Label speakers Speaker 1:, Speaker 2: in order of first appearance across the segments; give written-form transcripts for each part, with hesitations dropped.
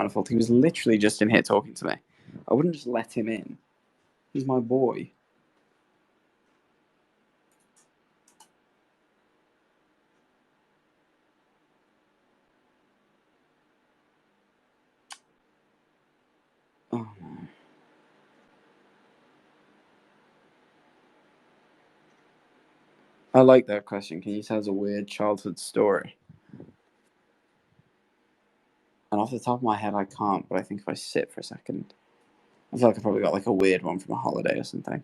Speaker 1: Manifold. He was literally just in here talking to me. I wouldn't just let him in. He's my boy. Oh no. I like that question. Can you tell us a weird childhood story? And off the top of my head, I can't, but I think if I sit for a second, I feel like I probably got like a weird one from a holiday or something.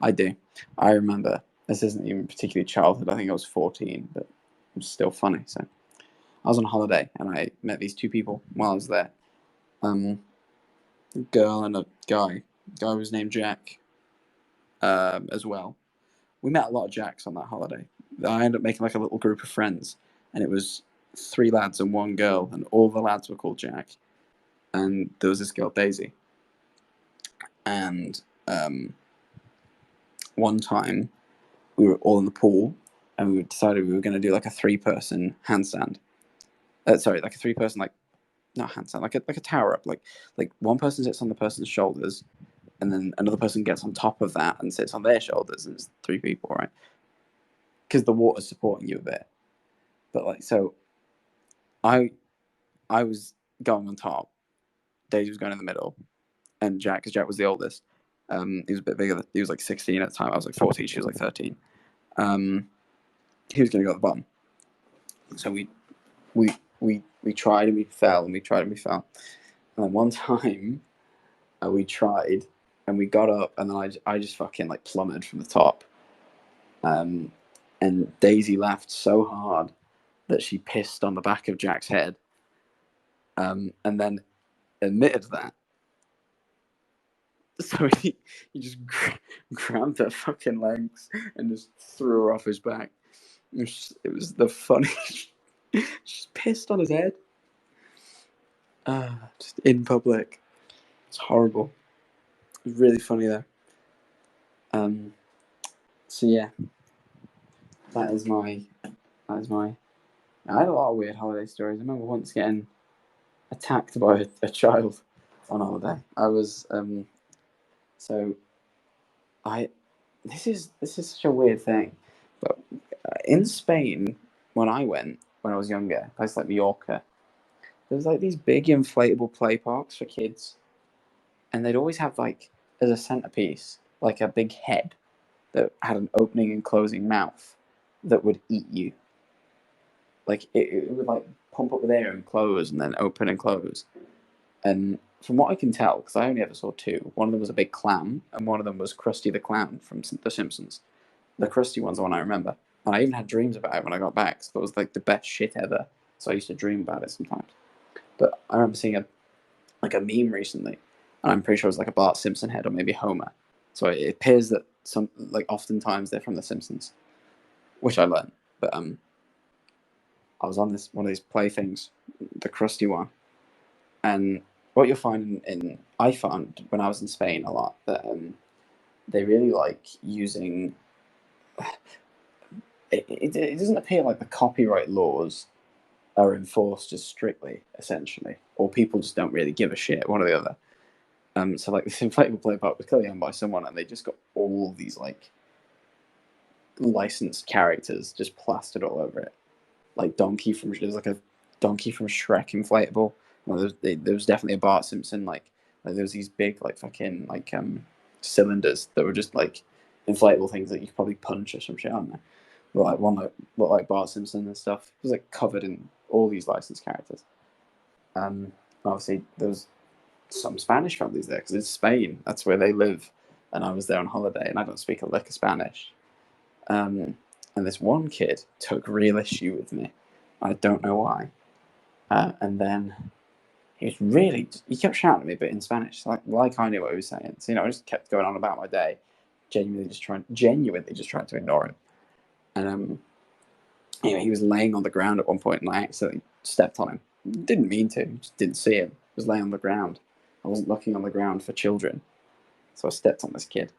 Speaker 1: I do. I remember. This isn't even particularly childhood. I think I was 14, but it's still funny. So I was on holiday and I met these two people while I was there. A girl and a guy. The guy was named Jack as well. We met a lot of Jacks on that holiday. I ended up making like a little group of friends, and it was 3 lads and 1 girl, and all the lads were called Jack. And there was this girl, Daisy. And one time, we were all in the pool, and we decided we were going to do like a 3-person handstand. Sorry, like a 3-person, like, not handstand, like a tower up. Like one person sits on the person's shoulders, and then another person gets on top of that and sits on their shoulders, and it's 3 people, right? Because the water's supporting you a bit. But like, so I was going on top, Daisy was going in the middle, and Jack, because Jack was the oldest, he was a bit bigger. He was like 16 at the time. I was like 14. She was like 13. He was going to go at the bottom. So we tried and we fell, and we tried and we fell. And then one time, we tried and we got up, and then I just fucking like plummeted from the top. And Daisy laughed so hard that she pissed on the back of Jack's head. And then admitted that. So he just grabbed her fucking legs and just threw her off his back. It was the funniest. She's pissed on his head. Just in public. It's horrible. It was really funny though. So yeah, that is my. I had a lot of weird holiday stories. I remember once getting attacked by a child on holiday. I was so this is such a weird thing, but in Spain when I was younger, places like Mallorca, there was like these big inflatable play parks for kids, and they'd always have like as a centerpiece like a big head that had an opening and closing mouth that would eat you. Like it would like pump up with air and close and then open and close. And from what I can tell, because I only ever saw 2, one of them was a big clown, and one of them was Krusty the Clown from The Simpsons. The Krusty one's the one I remember. And I even had dreams about it when I got back, so it was like the best shit ever. So I used to dream about it sometimes. But I remember seeing a meme recently, and I'm pretty sure it was like a Bart Simpson head or maybe Homer. So it appears that oftentimes they're from The Simpsons, which I learned. But I was on one of these playthings, the Krusty one, and what you'll find I found when I was in Spain a lot that they really like using. It doesn't appear like the copyright laws are enforced as strictly, essentially, or people just don't really give a shit, one or the other. So like this inflatable play park was clearly owned by someone, and they just got all these like licensed characters just plastered all over it. Like there's like a donkey from Shrek inflatable. Well, there was definitely a Bart Simpson like there was these big like fucking like cylinders that were just like inflatable things that you could probably punch or some shit on there. But like one that looked like Bart Simpson and stuff. It was like covered in all these licensed characters. Obviously there was some Spanish families there because it's Spain. That's where they live, and I was there on holiday, and I don't speak a lick of Spanish. And this one kid took real issue with me. I don't know why. And then he kept shouting at me, but in Spanish, like I knew what he was saying. So, I just kept going on about my day, genuinely just trying to ignore him. And anyway, he was laying on the ground at one point, and I accidentally stepped on him. Didn't mean to, just didn't see him. He was laying on the ground. I wasn't looking on the ground for children, so I stepped on this kid,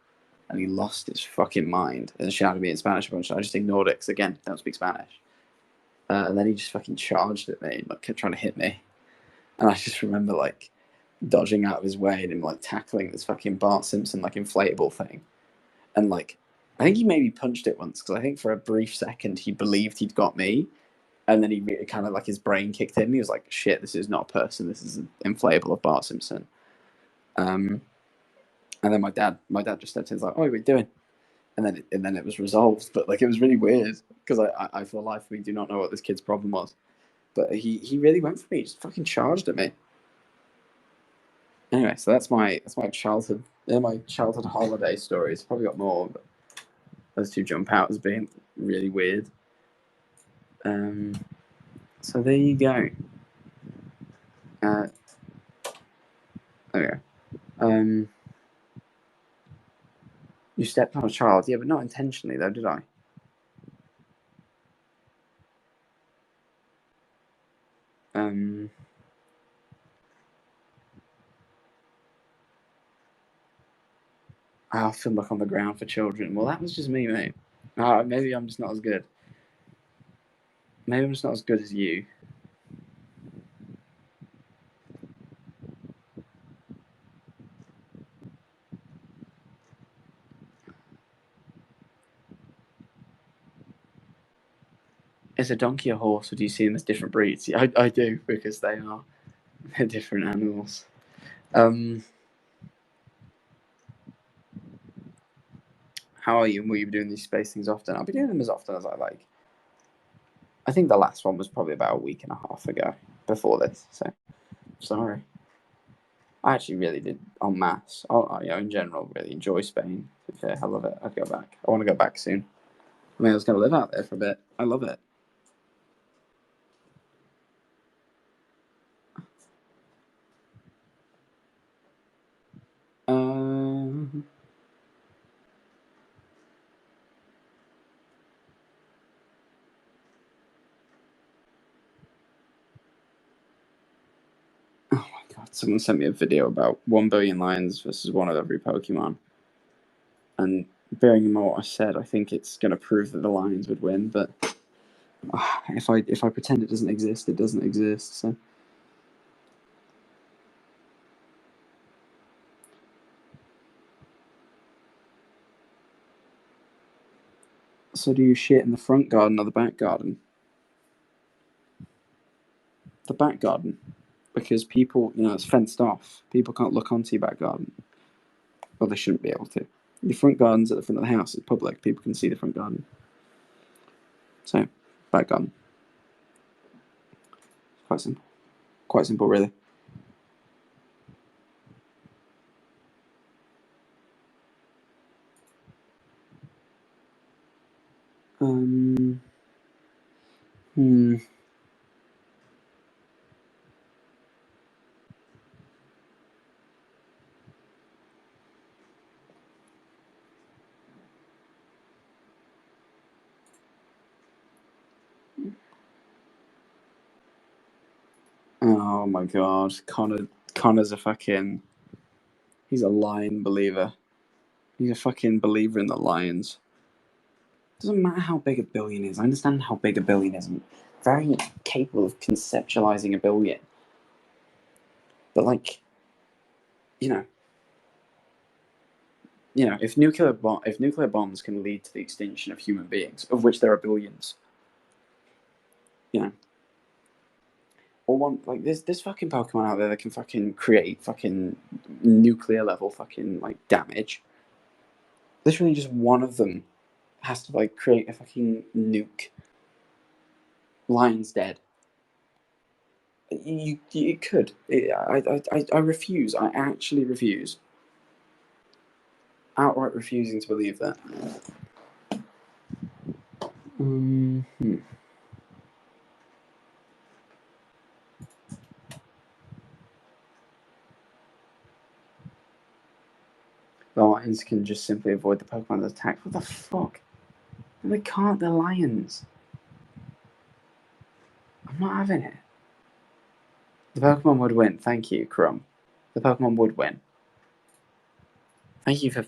Speaker 1: and he lost his fucking mind and shouted at me in Spanish a bunch. And I just ignored it because again, don't speak Spanish. And then he just fucking charged at me, like kept trying to hit me. And I just remember like dodging out of his way and him like tackling this fucking Bart Simpson like inflatable thing, and like I think he maybe punched it once because I think for a brief second he believed he'd got me, and then he kind of like his brain kicked in. And he was like, "Shit, this is not a person. This is an inflatable of Bart Simpson." And then my dad just stepped in. He's like, "Oh, what are you doing?" And then it was resolved. But like it was really weird because I for the life of me do not know what this kid's problem was. But he really went for me. He just fucking charged at me. Anyway, so that's my childhood holiday stories. Probably got more, but those two jump out as being really weird. So there you go. Okay. You stepped on a child, yeah, but not intentionally though, did I? I often look on the ground for children. Well, that was just me, mate. Maybe I'm just not as good. Maybe I'm just not as good as you. Is a donkey a horse, or do you see them as different breeds? Yeah, I do, because they're different animals. How are you? And will you be doing these space things often? I'll be doing them as often as I like. I think the last one was probably about a week and a half ago before this, so sorry. I actually really did en masse. In general, really enjoy Spain. Okay, I love it. I'd go back. I want to go back soon. I mean, I was going to live out there for a bit. I love it. Oh my god! Someone sent me a video about 1 billion lions versus one of every Pokemon. And bearing in mind what I said, I think it's going to prove that the lions would win. But if I pretend it doesn't exist, it doesn't exist. So do you shit in the front garden or the back garden? The back garden, because people, it's fenced off. People can't look onto your back garden. Well, they shouldn't be able to. Your front garden's at the front of the house. It's public. People can see the front garden. So, back garden. Quite simple. Quite simple, really. Oh my god, Connor's a fucking. He's a lion believer. He's a fucking believer in the lions. Doesn't matter how big a billion is. I understand how big a billion is. I'm very capable of conceptualizing a billion. But like, you know, if nuclear bombs can lead to the extinction of human beings, of which there are billions, or one like there's fucking Pokemon out there that can fucking create fucking nuclear level fucking like damage. Literally, just one of them has to like create a fucking nuke. Lion's dead. You could. I refuse. I actually refuse. Outright refusing to believe that. The lions can just simply avoid the Pokemon's attack. What the fuck? They can't. They're lions. I'm not having it. The Pokemon would win. Thank you, Crumb. The Pokemon would win. Thank you for,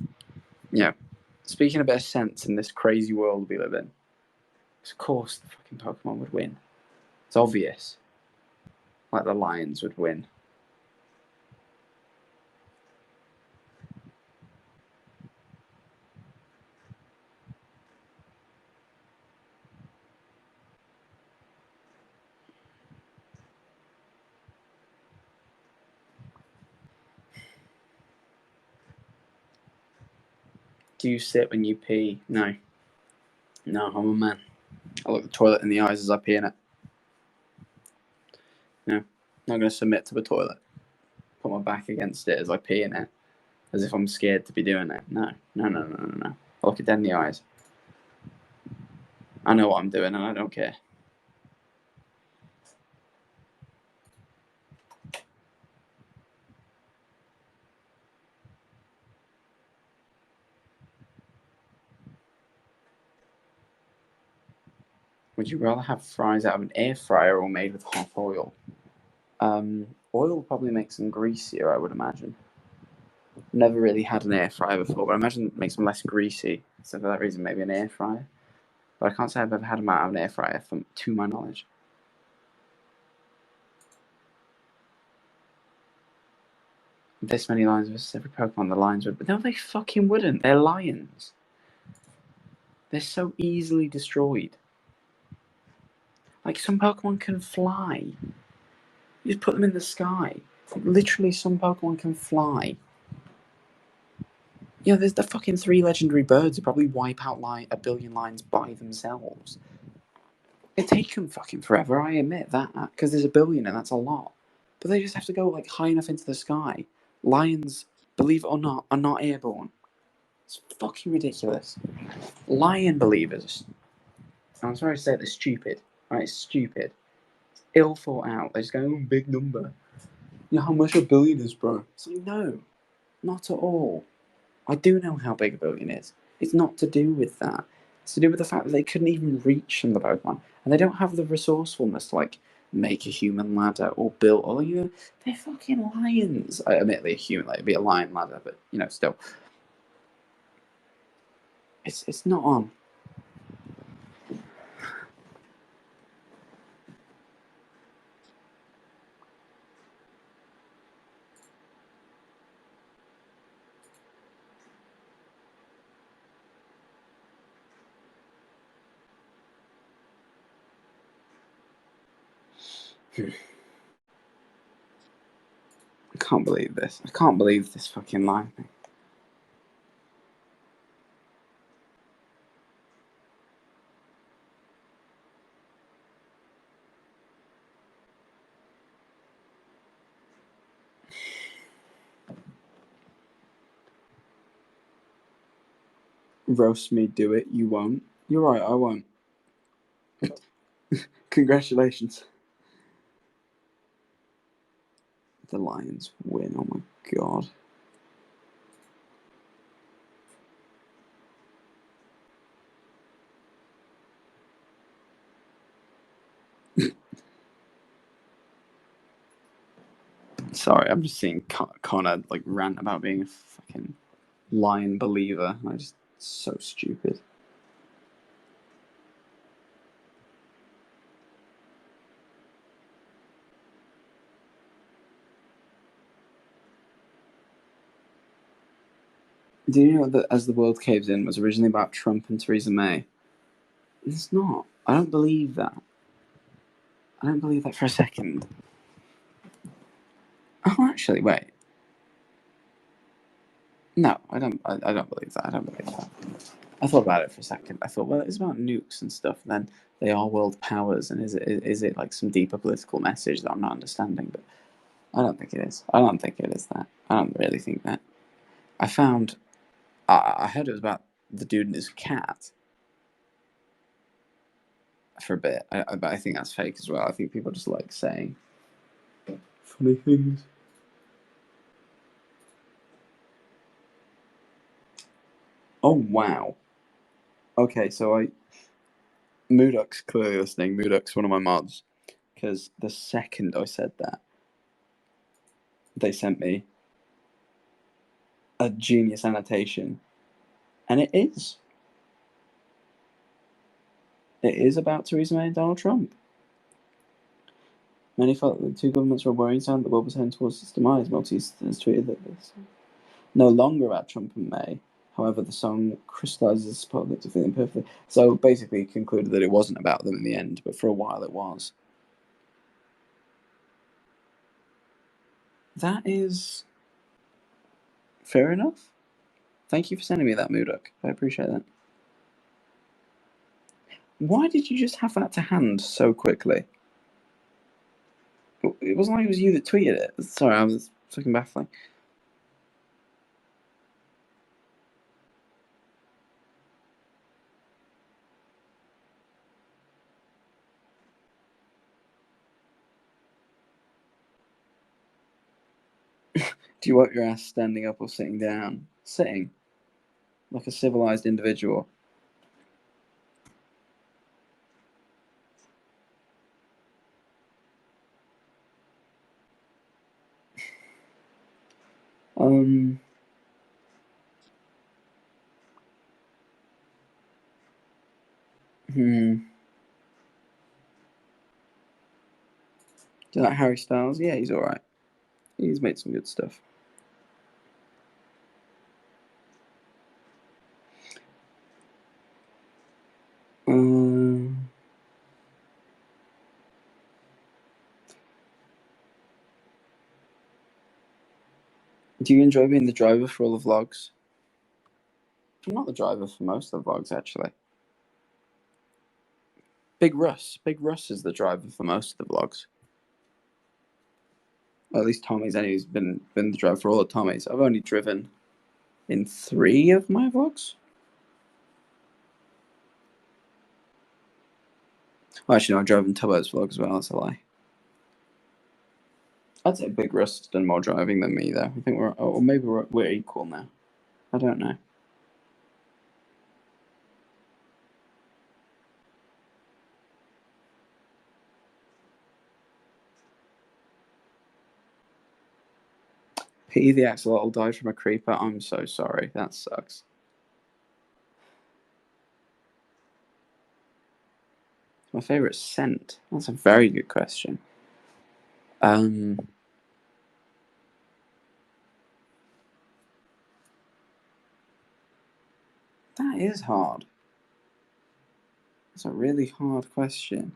Speaker 1: speaking a bit of sense in this crazy world we live in. Of course, the fucking Pokemon would win. It's obvious. like the Lions would win. Do you sit when you pee? No. No, I'm a man. I look the toilet in the eyes as I pee in it. No. I'm not going to submit to the toilet. Put my back against it as I pee in it. As if I'm scared to be doing it. No. No, no, no, no, no. I look it dead in the eyes. I know what I'm doing and I don't care. Would you rather have fries out of an air fryer or made with hot oil? Oil probably makes them greasier, I would imagine. Never really had an air fryer before, but I imagine it makes them less greasy. So for that reason, maybe an air fryer. But I can't say I've ever had them out of an air fryer, to my knowledge. This many lions versus every Pokemon, the lions would. But no, they fucking wouldn't. They're lions. They're so easily destroyed. Like, some Pokemon can fly. You just put them in the sky. Literally, some Pokemon can fly. You know, there's the fucking 3 legendary birds who probably wipe out like a billion lions by themselves. It takes them fucking forever, I admit that, because there's a billion and that's a lot. But they just have to go like high enough into the sky. Lions, believe it or not, are not airborne. It's fucking ridiculous. Lion believers. I'm sorry to say they're stupid. Right, it's stupid. It's ill thought out. They just go, oh, big number. You know how much a billion is, bro? It's like, no, not at all. I do know how big a billion is. It's not to do with that. It's to do with the fact that they couldn't even reach from the Pokemon. And they don't have the resourcefulness to, like, make a human ladder or build. Or, you know, they're fucking lions. I admit they're human, like, it'd be a lion ladder, but, you know, still. It's not on. I can't believe this. I can't believe this fucking lion thing. Roast me, do it. You won't. You're right, I won't. Congratulations. The Lions win. Oh my god. Sorry, I'm just seeing Connor like rant about being a fucking lion believer. I just so stupid. Do you know that As the World Caves In was originally about Trump and Theresa May? It's not. I don't believe that. I don't believe that for a second. Oh, actually, wait. No, I don't. I don't believe that. I don't believe that. I thought about it for a second. I thought, well, it's about nukes and stuff. And then they are world powers, and is it like some deeper political message that I'm not understanding? But I don't think it is. I don't think it is that. I don't really think that. I found. I heard it was about the dude and his cat for a bit, but I think that's fake as well. I think people just like saying funny things. Oh wow. Okay, so Mooduk's clearly listening. Mooduk's one of my mods because the second I said that, they sent me a genius annotation, and it is. It is about Theresa May and Donald Trump. Many felt that the two governments were a worrying sign that the world was heading towards its demise. Maltese has tweeted that this no longer about Trump and May. However, the song crystallizes support that to feeling perfectly. So basically, he concluded that it wasn't about them in the end, but for a while it was. That is fair enough. Thank you for sending me that, Mooduk. I appreciate that. Why did you just have that to hand so quickly? It wasn't like it was you that tweeted it. Sorry, I was fucking baffling. Do you want your ass standing up or sitting down? Sitting. Like a civilized individual. Um. Hmm. Do you like Harry Styles? Yeah, he's alright. He's made some good stuff. Um. Do you enjoy being the driver for all the vlogs? I'm not the driver for most of the vlogs, actually. Big Russ is the driver for most of the vlogs. Or at least Tommy's, and he's been the driver for all the Tommy's. I've only driven in 3 of my vlogs. Well, actually, no, I drove in Tubbo's vlog as well. That's a lie. I'd say Big Russ has done more driving than me, though. I think or maybe we're equal now. I don't know. Pity the axolotl died from a creeper. I'm so sorry. That sucks. My favorite scent. That's a very good question. That is hard. It's a really hard question.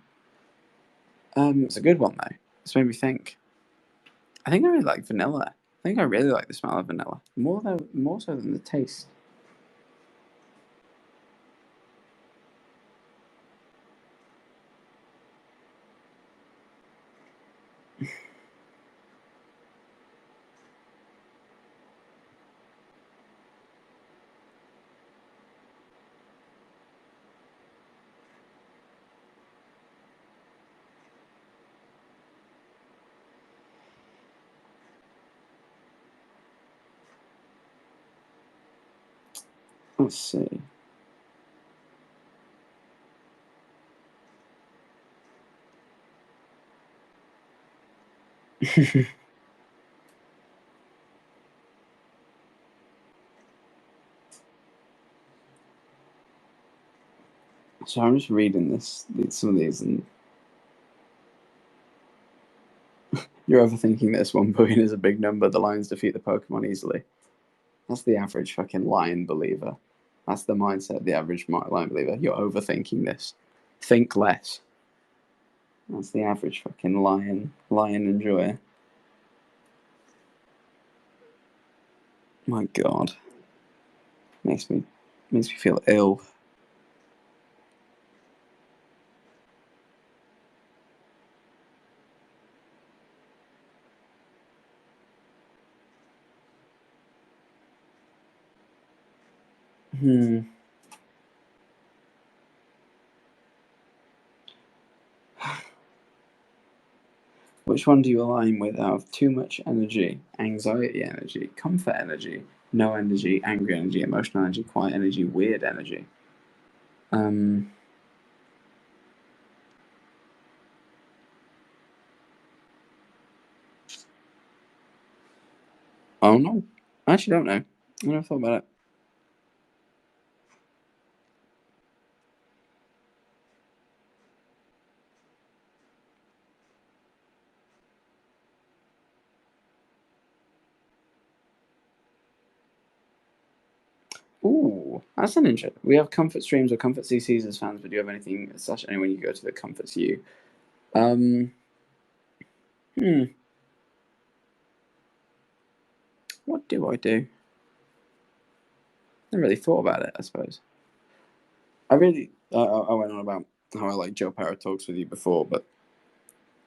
Speaker 1: It's a good one though. It's made me think. I think I really like vanilla. I think I really like the smell of vanilla more so than the taste. Let's see. So I'm just reading some of these, and you're overthinking this. 1 billion is a big number. The lions defeat the Pokemon easily. That's the average fucking lion believer. That's the mindset of the average lion believer. You're overthinking this. Think less. That's the average fucking lion enjoyer. My God, makes me feel ill. Hmm. Which one do you align with out of too much energy, anxiety energy, comfort energy, no energy, angry energy, emotional energy, quiet energy, weird energy? Um. Oh no. I actually don't know. I never thought about it. Ooh, that's an interesting. We have comfort streams or comfort CCs as fans, but do you have anything such anyone you go to that comforts you? Um, hmm, what do I do? I never really thought about it. I suppose I went on about how I like Joe Para talks with you before, but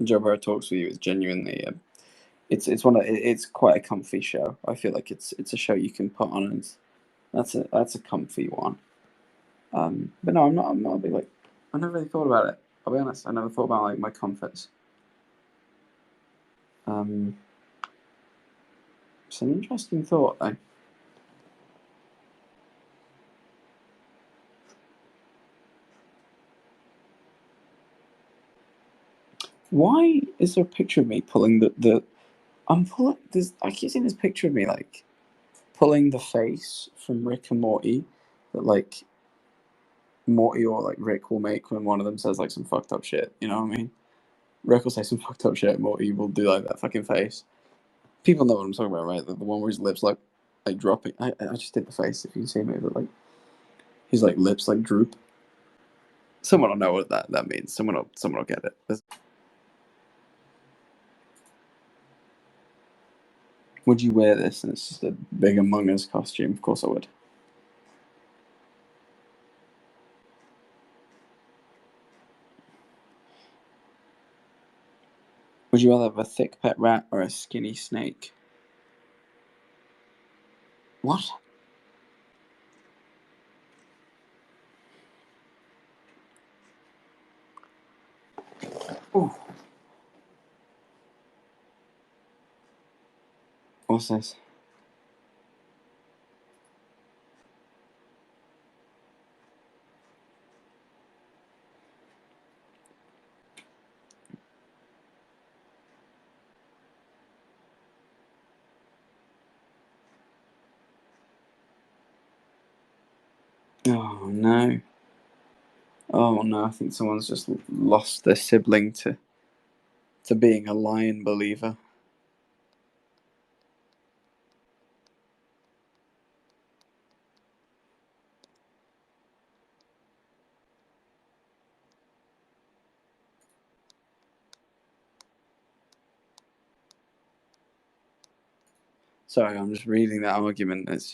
Speaker 1: Joe Para talks with you is genuinely it's quite a comfy show. I feel like it's a show you can put on, and that's a comfy one. But no, I'm not a big like. I never really thought about it. I'll be honest. I never thought about like my comforts. Um, it's an interesting thought though. Why is there a picture of me pulling the I'm pulling this I keep seeing this picture of me like pulling the face from Rick and Morty that like Morty or like Rick will make when one of them says like some fucked up shit. You know what I mean? Rick will say some fucked up shit. Morty will do like that fucking face. People know what I'm talking about, right? The one where his lips like dropping. I just did the face if you can see me, but like his like lips like droop. Someone will know what that means. Someone will get it. Would you wear this? And it's just a big Among Us costume. Of course I would. Would you rather have a thick pet rat or a skinny snake? What? Oh, what's this? Oh no. Oh no, I think someone's just lost their sibling to being a lion believer. Sorry, I'm just reading that argument. It's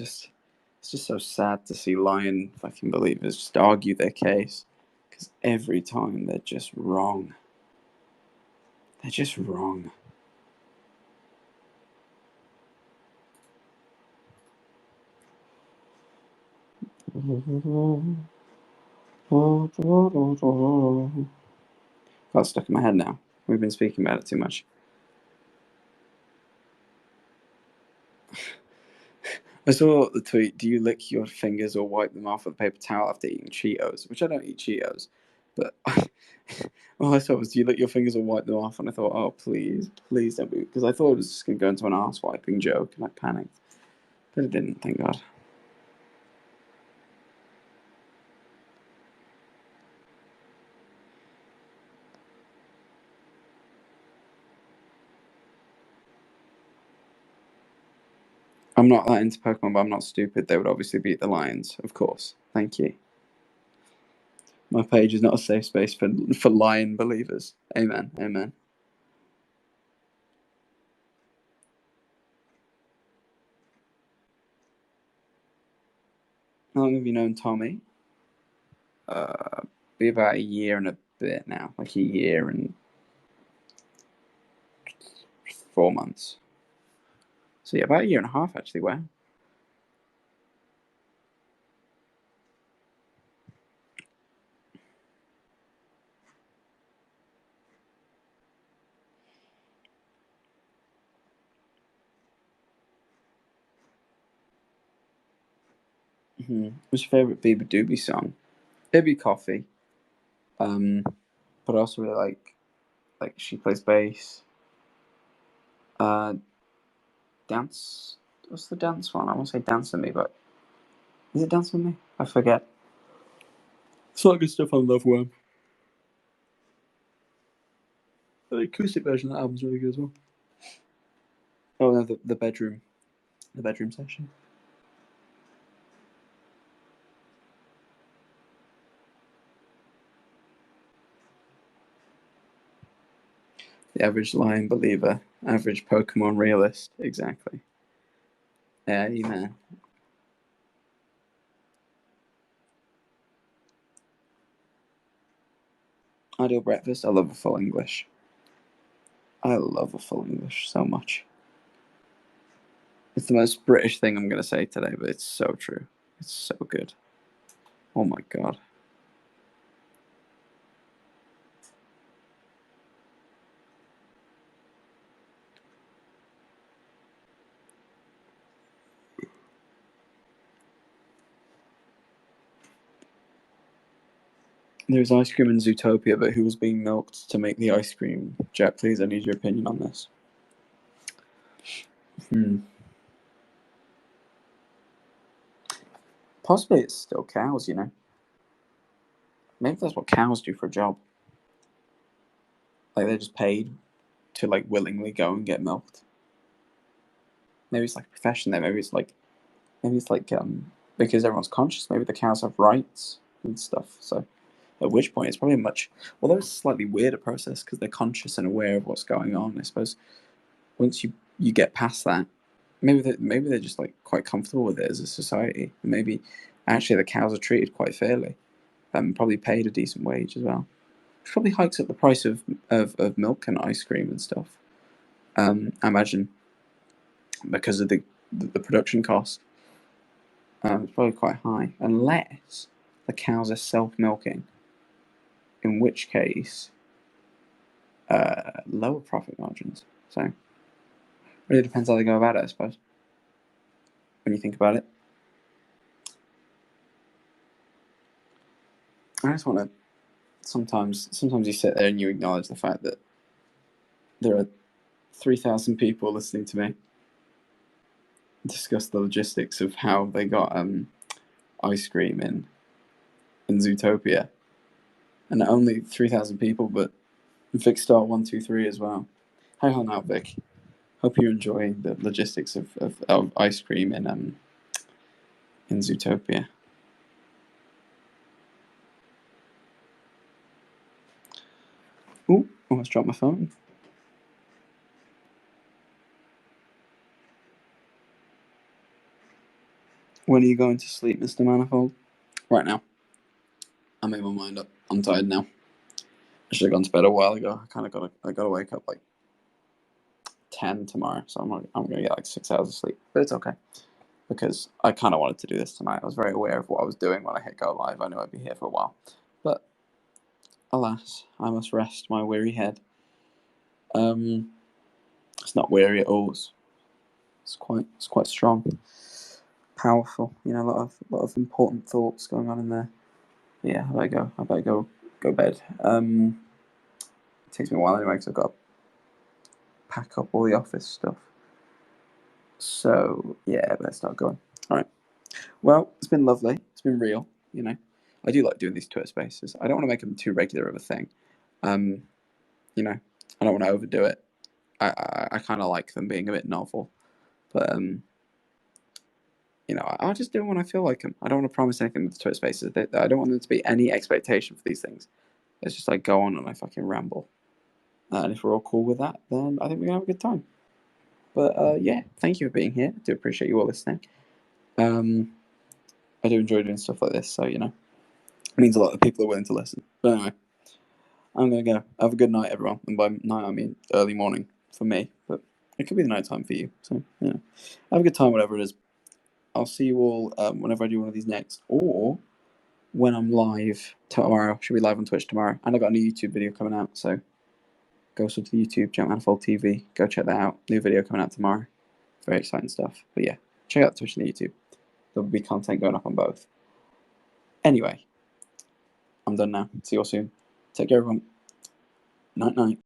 Speaker 1: just so sad to see lion fucking believers just argue their case because every time they're just wrong. They're just wrong. Got stuck in my head now. We've been speaking about it too much. I saw the tweet. Do you lick your fingers or wipe them off with a paper towel after eating Cheetos? Which I don't eat Cheetos, but all I saw was, do you lick your fingers or wipe them off? And I thought, oh please, please don't be, because I thought it was just gonna go into an ass wiping joke, and I panicked, but it didn't. Thank God. I'm not that into Pokemon, but I'm not stupid. They would obviously beat the Lions, of course. Thank you. My page is not a safe space for lion believers. Amen. Amen. How long have you known Tommy? Be about a year and a bit now, like a year and 4 months. So yeah, about a year and a half actually. Wow. What's your favorite Bieber Doobie song? It'd be Coffee. Um, but I also really like She Plays Bass. Uh, Dance. What's the dance one? I want to say Dance with Me, but is it Dance with Me? I forget. It's a lot of good stuff on Love Worm. The acoustic version of that album's really good as well. Oh no, the bedroom session. The average lying believer, average Pokemon realist. Exactly. Yeah, man. Ideal breakfast. I love a full English. I love a full English so much. It's the most British thing I'm going to say today, but it's so true. It's so good. Oh my god. There's ice cream in Zootopia, but who was being milked to make the ice cream? Jack, please, I need your opinion on this. Possibly it's still cows, you know. Maybe that's what cows do for a job. Like they're just paid to like willingly go and get milked. Maybe it's like a profession there. Maybe it's like because everyone's conscious. Maybe the cows have rights and stuff. So at which point it's probably a much, although it's a slightly weirder process because they're conscious and aware of what's going on. I suppose once you get past that, maybe they're just like quite comfortable with it as a society. Maybe actually the cows are treated quite fairly, probably paid a decent wage as well. Which probably hikes up the price of milk and ice cream and stuff. I imagine because of the production cost. It's probably quite high, unless the cows are self-milking, in which case lower profit margins. So really depends how they go about it, I suppose. When you think about it, I just want to. Sometimes you sit there and you acknowledge the fact that there are 3,000 people listening to me discuss the logistics of how they got ice cream in Zootopia, and not only 3,000 people, but Vic Star 123 as well. Hi ho now, Vic. Hope you're enjoying the logistics of ice cream in Zootopia. Ooh, almost dropped my phone. When are you going to sleep, Mr. Manifold? Right now. I made my mind up. I'm tired now. I should have gone to bed a while ago. I gotta wake up like 10 tomorrow, so I'm gonna get like 6 hours of sleep. But it's okay because I kind of wanted to do this tonight. I was very aware of what I was doing when I hit go live. I knew I'd be here for a while, but alas, I must rest my weary head. It's not weary at all. It's quite strong, powerful. You know, a lot of important thoughts going on in there. But yeah, I better go bed. It takes me a while anyway because I've got to pack up all the office stuff. So yeah, I better start going. All right. Well, it's been lovely. It's been real. You know, I do like doing these Twitter spaces. I don't want to make them too regular of a thing. You know, I don't want to overdo it. I kind of like them being a bit novel, but you know, I'll just do them when I feel like them. I don't want to promise anything with the Twitter spaces. I don't want there to be any expectation for these things. It's just like go on and I fucking ramble. And if we're all cool with that, then I think we're gonna have a good time. But yeah, thank you for being here. I do appreciate you all listening. I do enjoy doing stuff like this, so you know, it means a lot that people are willing to listen. But anyway, I'm gonna go. Have a good night, everyone. And by night, I mean early morning for me, but it could be the night time for you. So you know, have a good time, whatever it is. I'll see you all whenever I do one of these next, or when I'm live tomorrow. Should be live on Twitch tomorrow, and I got a new YouTube video coming out. So go sub to the YouTube, Jack Manifold TV. Go check that out. New video coming out tomorrow. Very exciting stuff. But yeah, check out Twitch and the YouTube. There'll be content going up on both. Anyway, I'm done now. See you all soon. Take care, everyone. Night night.